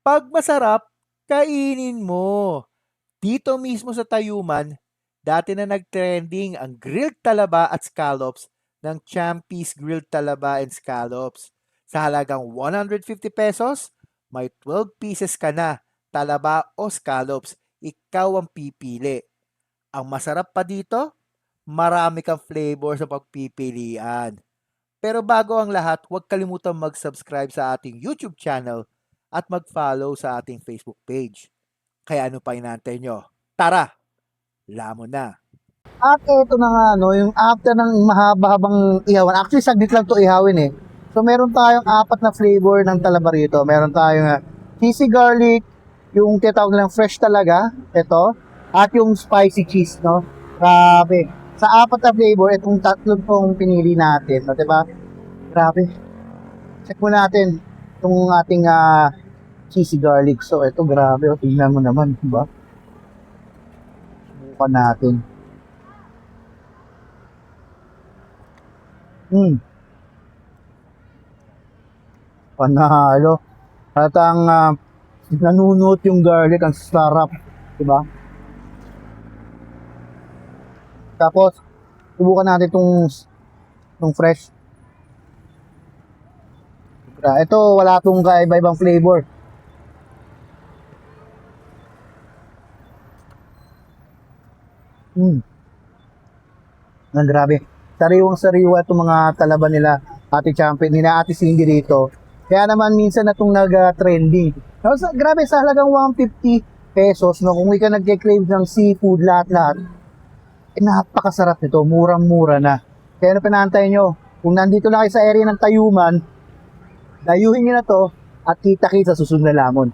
Pag masarap, kainin mo. Dito mismo sa Tayuman, dati na nag-trending ang grilled talaba at scallops ng Champy's Grilled Talaba and Scallops. Sa halagang 150 pesos, may 12 pieces ka na, talaba o scallops. Ikaw ang pipili. Ang masarap pa dito, marami kang flavor sa pagpipilian. Pero bago ang lahat, huwag kalimutang mag-subscribe sa ating YouTube channel at mag-follow sa ating Facebook page. Kaya ano pa inaantay nyo? Tara, lamon na. At eto na nga, no, yung after ng mahaba-habang ihawan. Actually, saglit lang to ihawin eh. So, meron tayong apat na flavor ng talaba rito. Meron tayong cheesy garlic, yung tinatawag nilang fresh talaga, ito, at yung spicy cheese, no? Grabe. Sa apat na flavor, itong tatlong tong pinili natin, no, diba? Grabe. Check mo natin itong ating cheesy garlic. So, ito, grabe. O, tingnan mo naman, diba? Subukan natin. Panalo. At ang nanunot yung garlic, ang sarap, di ba? Tapos, subukan natin itong fresh. Ito, wala itong kaiba-ibang flavor. Ang grabe. Sariwang-sariwa itong mga talaba nila, Ate Champion, nila Ate Cindy dito. Kaya naman minsan na itong nag-trending. Grabe, sa halagang 150 pesos, no, kung ikaw nagke-crave ng seafood, lahat-lahat, napakasarap nito, murang-mura na. Kaya ano pinantay nyo? Kung nandito lang kayo sa area ng Tayuman, dayuhin nyo na to at kita-kita sa susunod na lamon.